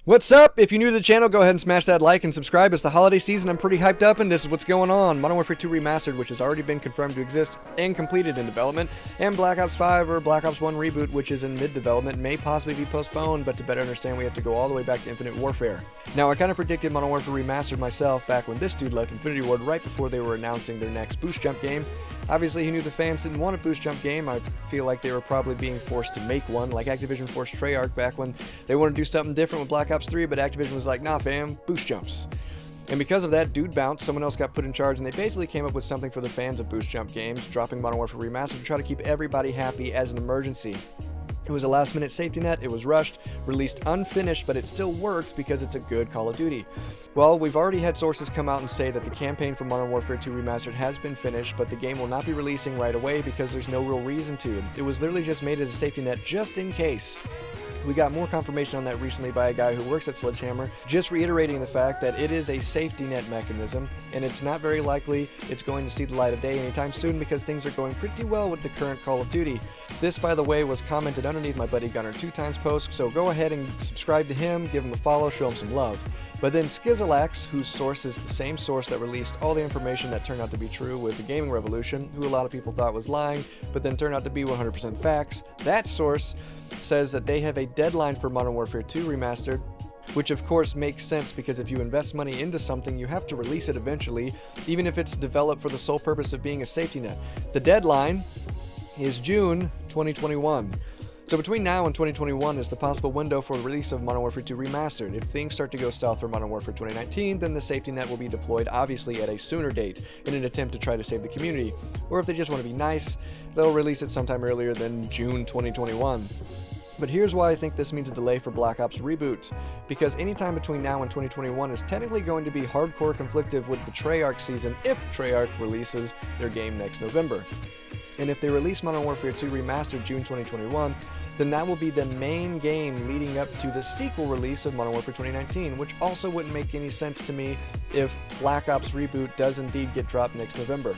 What's up? If you're new to the channel, go ahead and smash that like and subscribe. It's the holiday season. I'm pretty hyped up, and this is what's going on. Modern Warfare 2 Remastered, which has already been confirmed to exist and completed in development, and Black Ops 5 or Black Ops 1 Reboot, which is in mid-development, may possibly be postponed, but to better understand, we have to go all the way back to Infinite Warfare. Now, I kind of predicted Modern Warfare Remastered myself back when this dude left Infinity Ward right before they were announcing their next boost jump game. Obviously, he knew the fans didn't want a boost jump game. I feel like they were probably being forced to make one, like Activision forced Treyarch back when they wanted to do something different with Black Ops 3, but Activision was like, nah fam, boost jumps. And because of that, dude bounced, someone else got put in charge, and they basically came up with something for the fans of boost jump games, dropping Modern Warfare Remastered to try to keep everybody happy as an emergency. It was a last-minute safety net, it was rushed, released unfinished, but it still works because it's a good Call of Duty. Well, we've already had sources come out and say that the campaign for Modern Warfare 2 Remastered has been finished, but the game will not be releasing right away because there's no real reason to. It was literally just made as a safety net just in case. We got more confirmation on that recently by a guy who works at Sledgehammer, just reiterating the fact that it is a safety net mechanism, and it's not very likely it's going to see the light of day anytime soon because things are going pretty well with the current Call of Duty. This, by the way, was commented underneath my buddy Gunner2times post, so go ahead and subscribe to him, give him a follow, show him some love. But then Skizzalax, whose source is the same source that released all the information that turned out to be true with the gaming revolution, who a lot of people thought was lying, but then turned out to be 100% facts, that source says that they have a deadline for Modern Warfare 2 Remastered, which of course makes sense because if you invest money into something, you have to release it eventually, even if it's developed for the sole purpose of being a safety net. The deadline is June 2021. So between now and 2021 is the possible window for the release of Modern Warfare 2 Remastered. If things start to go south for Modern Warfare 2019, then the safety net will be deployed obviously at a sooner date in an attempt to try to save the community. Or if they just want to be nice, they'll release it sometime earlier than June 2021. But here's why I think this means a delay for Black Ops Reboot, because any time between now and 2021 is technically going to be hardcore conflictive with the Treyarch season if Treyarch releases their game next November. And if they release Modern Warfare 2 Remastered June 2021, then that will be the main game leading up to the sequel release of Modern Warfare 2019, which also wouldn't make any sense to me if Black Ops Reboot does indeed get dropped next November.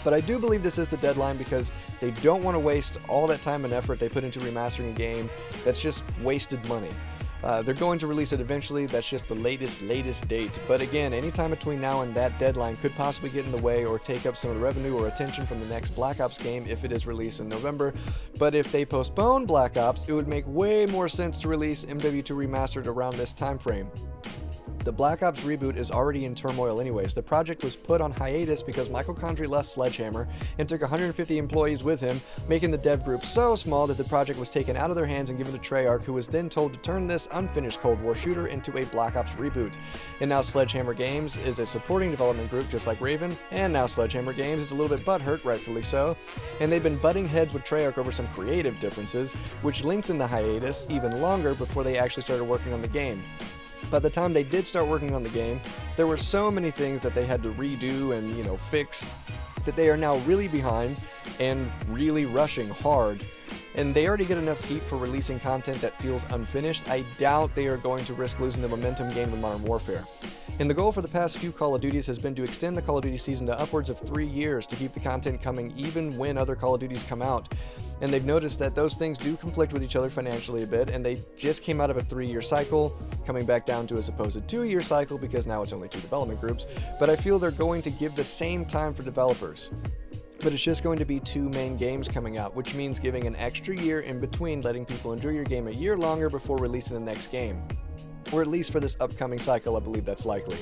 But I do believe this is the deadline because they don't want to waste all that time and effort they put into remastering a game that's just wasted money. They're going to release it eventually, that's just the latest date. But again, anytime between now and that deadline could possibly get in the way or take up some of the revenue or attention from the next Black Ops game if it is released in November. But if they postpone Black Ops, it would make way more sense to release MW2 Remastered around this time frame. The Black Ops reboot is already in turmoil anyways. The project was put on hiatus because Michael Condrey left Sledgehammer and took 150 employees with him, making the dev group so small that the project was taken out of their hands and given to Treyarch, who was then told to turn this unfinished Cold War shooter into a Black Ops reboot. And now Sledgehammer Games is a supporting development group just like Raven, and now Sledgehammer Games is a little bit butthurt, rightfully so, and they've been butting heads with Treyarch over some creative differences, which lengthened the hiatus even longer before they actually started working on the game. By the time they did start working on the game, there were so many things that they had to redo and, fix that they are now really behind and really rushing hard. And they already get enough heat for releasing content that feels unfinished. I doubt they are going to risk losing the momentum gained with Modern Warfare. And the goal for the past few Call of Duties has been to extend the Call of Duty season to upwards of 3 years to keep the content coming even when other Call of Duties come out. And they've noticed that those things do conflict with each other financially a bit, and they just came out of a 3-year cycle, coming back down to a supposed 2-year cycle because now it's only 2 development groups, but I feel they're going to give the same time for developers. But it's just going to be 2 main games coming out, which means giving an extra year in between, letting people enjoy your game a year longer before releasing the next game. Or at least for this upcoming cycle, I believe that's likely.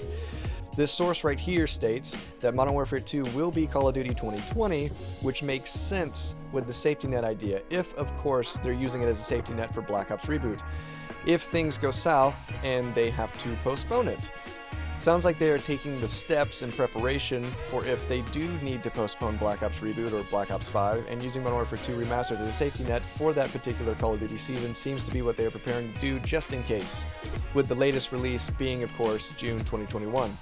This source right here states that Modern Warfare 2 will be Call of Duty 2020, which makes sense with the safety net idea, if, of course, they're using it as a safety net for Black Ops Reboot. If things go south and they have to postpone it. Sounds like they are taking the steps in preparation for if they do need to postpone Black Ops Reboot or Black Ops 5, and using Modern Warfare 2 Remastered as a safety net for that particular Call of Duty season seems to be what they are preparing to do just in case, with the latest release being, of course, June 2021.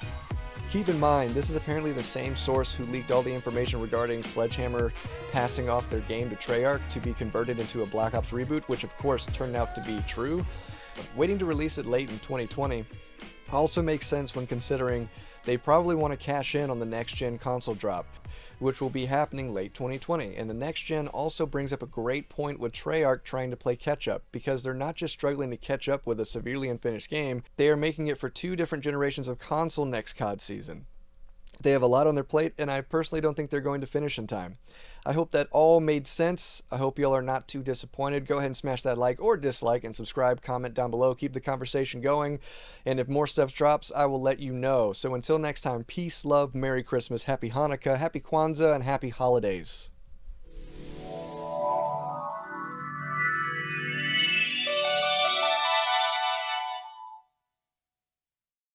Keep in mind, this is apparently the same source who leaked all the information regarding Sledgehammer passing off their game to Treyarch to be converted into a Black Ops Reboot, which of course turned out to be true. Waiting to release it late in 2020 also makes sense when considering they probably want to cash in on the next-gen console drop, which will be happening late 2020. And the next-gen also brings up a great point with Treyarch trying to play catch-up, because they're not just struggling to catch up with a severely unfinished game, they are making it for 2 different generations of console next COD season. They have a lot on their plate, and I personally don't think they're going to finish in time. I hope that all made sense. I hope y'all are not too disappointed. Go ahead and smash that like or dislike and subscribe, comment down below. Keep the conversation going. And if more stuff drops, I will let you know. So until next time, peace, love, Merry Christmas, Happy Hanukkah, Happy Kwanzaa, and Happy Holidays.